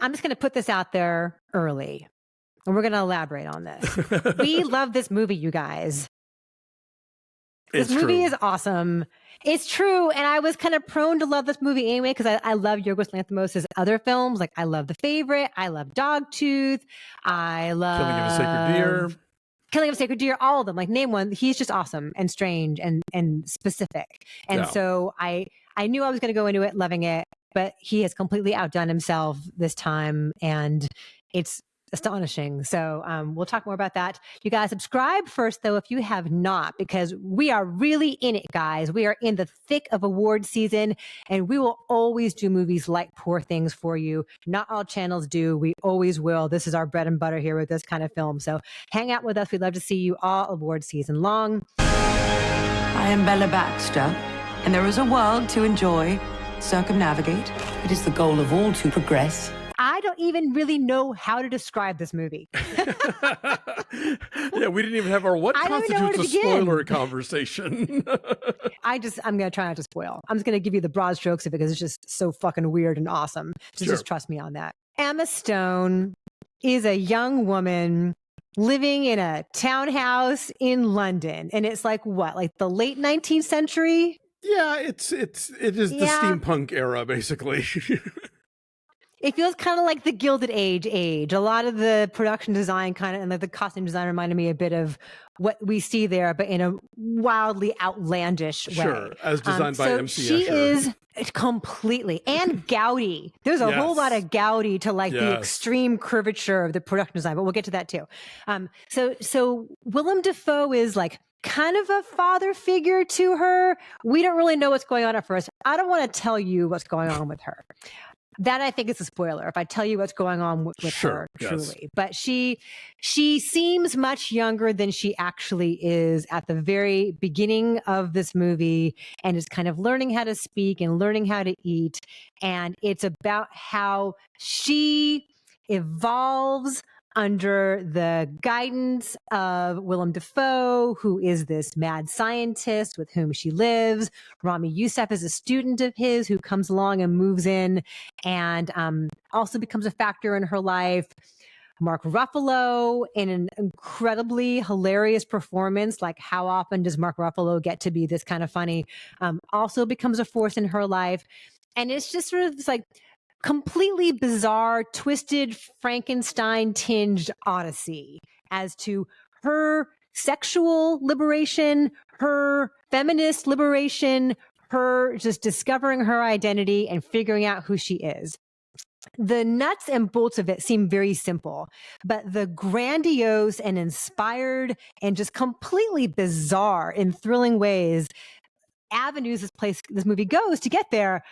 I'm just going to put this out there early, and we're going to elaborate on this. We love this movie, you guys. This movie is awesome. It's true. And I was kind of prone to love this movie anyway, because I love Yorgos Lanthimos' other films. Like, I love The Favorite. I love Dogtooth. I love Killing of a Sacred Deer. Killing of a Sacred Deer, all of them. Like, name one. He's just awesome and strange and specific. And so I knew I was going to go into it loving it, but he has completely outdone himself this time. And it's astonishing. So we'll talk more about that. You guys subscribe first, though, if you have not, because we are really in it, guys. We are in the thick of award season, and we will always do movies like Poor Things for you. Not all channels do. We always will. This is our bread and butter here with this kind of film. So hang out with us. We'd love to see you all award season long. I am Bella Baxter, and there is a world to enjoy, circumnavigate. It is the goal of all to progress. I don't even really know how to describe this movie. Yeah, we didn't even have our what constitutes a spoiler conversation. I'm going to try not to spoil. I'm just going to give you the broad strokes of it because it's just so fucking weird and awesome. Just trust me on that. Emma Stone is a young woman living in a townhouse in London. And it's like what? Like the late 19th century? Yeah, it is the steampunk era, basically. It feels kind of like the Gilded Age. A lot of the production design and like the costume design reminded me a bit of what we see there, but in a wildly outlandish way. Sure, as designed by MC She Escher. is completely, and Gaudi. There's a whole lot of Gaudi to like the extreme curvature of the production design, but we'll get to that too. So Willem Dafoe is like kind of a father figure to her. We don't really know what's going on at first. I don't want to tell you what's going on with her. That I think is a spoiler if I tell you what's going on with her, truly. But she seems much younger than she actually is at the very beginning of this movie, and is kind of learning how to speak and learning how to eat. And it's about how she evolves under the guidance of Willem Dafoe, who is this mad scientist with whom she lives. Ramy Youssef is a student of his who comes along and moves in and also becomes a factor in her life. Mark Ruffalo in an incredibly hilarious performance. Like, how often does Mark Ruffalo get to be this kind of funny? Also becomes a force in her life. And it's just sort of this like completely bizarre, twisted, Frankenstein-tinged odyssey as to her sexual liberation, her feminist liberation, her just discovering her identity and figuring out who she is. The nuts and bolts of it seem very simple, but the grandiose and inspired and just completely bizarre in thrilling ways avenues this movie goes to get there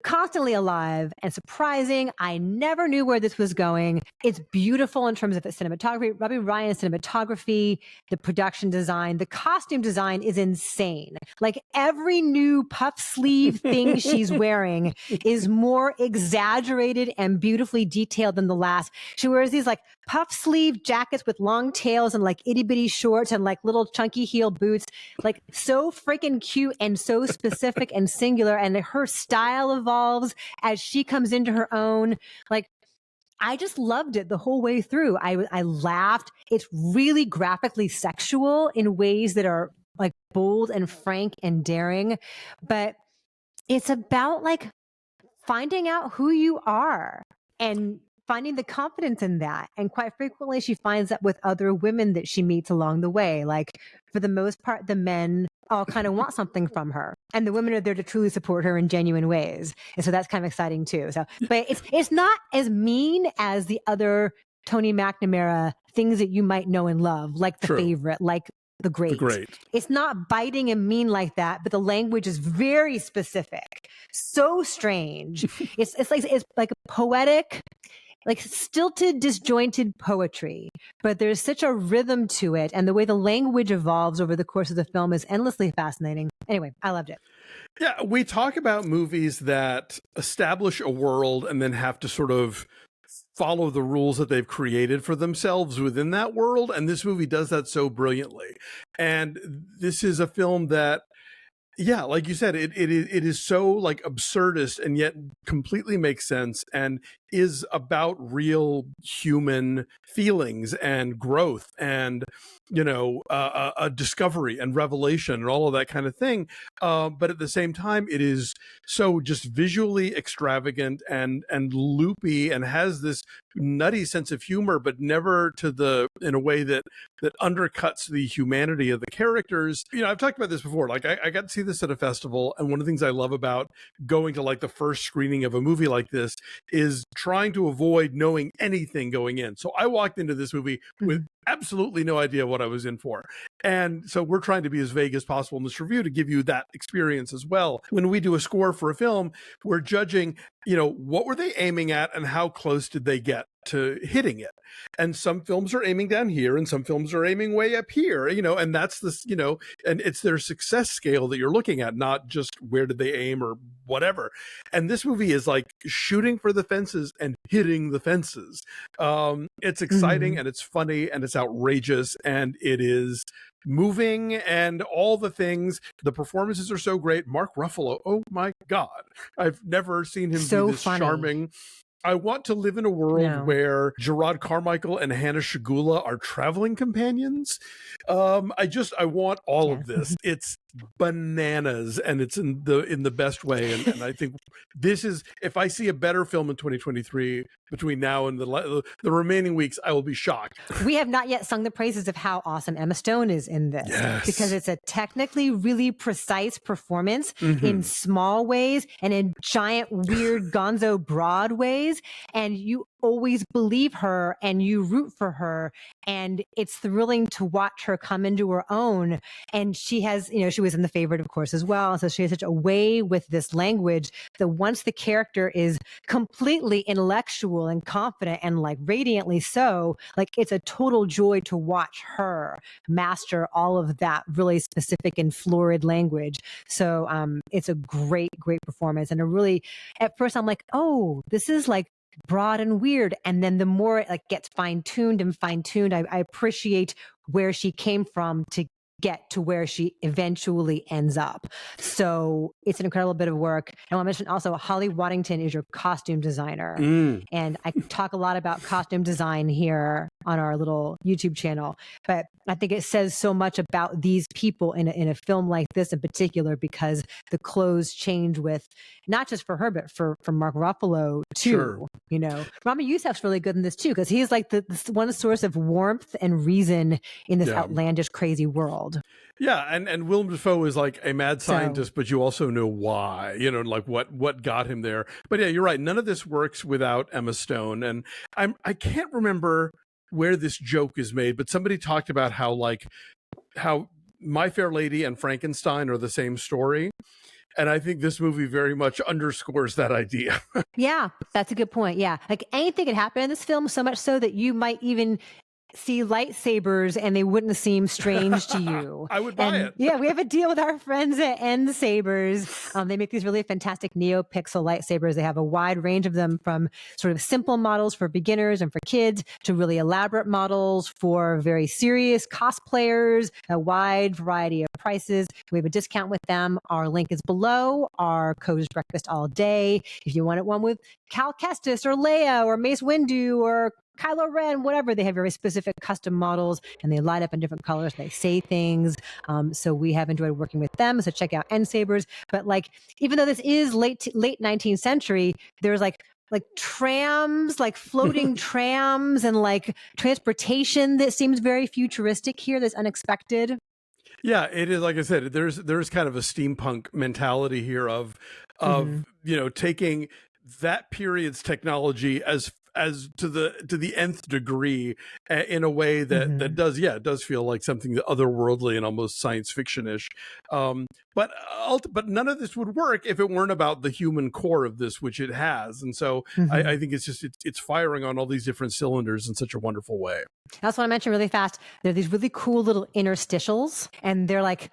constantly alive and surprising. I never knew where this was going. It's beautiful in terms of its cinematography. Robbie Ryan's cinematography, the production design, the costume design is insane. Like, every new puff sleeve thing she's wearing is more exaggerated and beautifully detailed than the last. She wears these like puff sleeve jackets with long tails and like itty bitty shorts and like little chunky heel boots, like so freaking cute and so specific and singular. And her style evolves as she comes into her own. Like, I just loved it the whole way through. I laughed. It's really graphically sexual in ways that are like bold and frank and daring, but it's about like finding out who you are and finding the confidence in that. And quite frequently she finds that with other women that she meets along the way. Like, for the most part, the men all kind of want something from her, and the women are there to truly support her in genuine ways. And so that's kind of exciting too. So, but it's not as mean as the other Tony McNamara things that you might know and love, like The Favorite, like The Great. It's not biting and mean like that, but the language is very specific. So strange. It's like a poetic, like stilted, disjointed poetry, but there's such a rhythm to it. And the way the language evolves over the course of the film is endlessly fascinating. Anyway, I loved it. Yeah, we talk about movies that establish a world and then have to sort of follow the rules that they've created for themselves within that world. And this movie does that so brilliantly. And this is a film that, yeah, like you said, it is so like absurdist and yet completely makes sense. And is about real human feelings and growth and, you know, a discovery and revelation and all of that kind of thing. But at the same time, it is so just visually extravagant and loopy, and has this nutty sense of humor, but never in a way that undercuts the humanity of the characters. You know, I've talked about this before. Like, I got to see this at a festival, and one of the things I love about going to like the first screening of a movie like this is trying to avoid knowing anything going in. So I walked into this movie with absolutely no idea what I was in for. And so we're trying to be as vague as possible in this review to give you that experience as well. When we do a score for a film, we're judging, you know, what were they aiming at and how close did they get to hitting it? And some films are aiming down here and some films are aiming way up here, you know, and that's this, you know, and it's their success scale that you're looking at, not just where did they aim or whatever. And this movie is like shooting for the fences and hitting the fences. It's exciting and it's funny and it's outrageous and it is moving and all the things. The performances are so great. Mark Ruffalo, oh my God, I've never seen him so be this funny. charming. I want to live in a world where Jerrod Carmichael and Hanna Schygulla are traveling companions. I want all of this. It's bananas, and it's in the best way. And I think this is, if I see a better film in 2023 between now and the remaining weeks, I will be shocked. We have not yet sung the praises of how awesome Emma Stone is in this, because it's a technically really precise performance in small ways and in giant, weird, gonzo, broad ways. And you always believe her and you root for her. And it's thrilling to watch her come into her own. And she has, you know, she was in The Favorite, of course, as well. So she has such a way with this language that once the character is completely intellectual and confident and like radiantly so, like it's a total joy to watch her master all of that really specific and florid language. So it's a great, great performance. And a really, at first I'm like, oh, this is like broad and weird, and then the more it like gets fine-tuned, I appreciate where she came from to get to where she eventually ends up. So it's an incredible bit of work. And I want to mention also, Holly Waddington is your costume designer. And I talk a lot about costume design here on our little YouTube channel, but I think it says so much about these people in a film like this in particular, because the clothes change with, not just for her, but for Mark Ruffalo too. Sure. You know, Ramy Youssef's really good in this too, because he's like the one source of warmth and reason in this outlandish, crazy world. Yeah, and Willem Dafoe is like a mad scientist, but you also know why, you know, like what got him there. But yeah, you're right. None of this works without Emma Stone. And I can't remember where this joke is made, but somebody talked about how My Fair Lady and Frankenstein are the same story. And I think this movie very much underscores that idea. Yeah, that's a good point. Yeah. Like anything could happen in this film, so much so that you might even see lightsabers and they wouldn't seem strange to you. I would buy it. Yeah, we have a deal with our friends at End Sabers. They make these really fantastic NeoPixel lightsabers. They have a wide range of them, from sort of simple models for beginners and for kids to really elaborate models for very serious cosplayers, a wide variety of prices. We have a discount with them. Our link is below. Our code is breakfast all day. If you want one with Cal Kestis or Leia or Mace Windu or Kylo Ren, whatever, they have very specific custom models and they light up in different colors. They say things. So we have enjoyed working with them. So check out End Sabers. But like, even though this is late 19th century, there's like trams, like floating trams and like transportation that seems very futuristic here. That's unexpected. Yeah, it is. Like I said, there's kind of a steampunk mentality here of you know, taking that period's technology as to the nth degree in a way that does feel like something otherworldly and almost science fiction-ish. But none of this would work if it weren't about the human core of this, which it has. And so I think it's firing on all these different cylinders in such a wonderful way. I also want to mention really fast, there are these really cool little interstitials, and they're like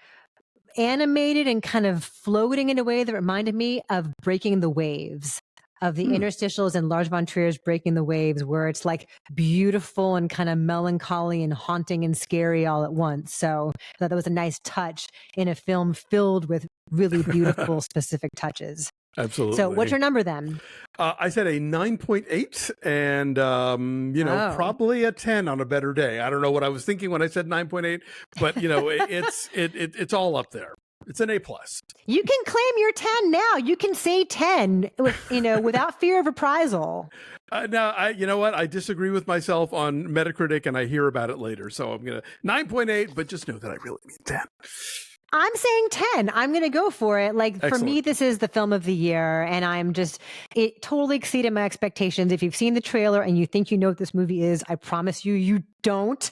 animated and kind of floating in a way that reminded me of Breaking the Waves, of the interstitials in Lars von Trier's Breaking the Waves, where it's like beautiful and kind of melancholy and haunting and scary all at once. So I thought that was a nice touch in a film filled with really beautiful specific touches. Absolutely. So what's your number then? I said a 9.8 and, probably a 10 on a better day. I don't know what I was thinking when I said 9.8, but it's all up there. It's an A+. You can claim your 10 now. You can say 10, without fear of reprisal. Now, you know what? I disagree with myself on Metacritic, and I hear about it later. So I'm going to 9.8, but just know that I really mean 10. I'm saying 10. I'm going to go for it. Excellent. For me, this is the film of the year, and it totally exceeded my expectations. If you've seen the trailer and you think you know what this movie is, I promise you don't.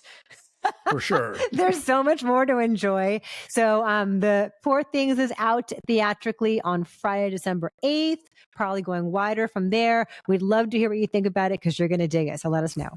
For sure. There's so much more to enjoy. So the Poor Things is out theatrically on Friday, December 8th, probably going wider from there. We'd love to hear what you think about it because you're going to dig it. So let us know.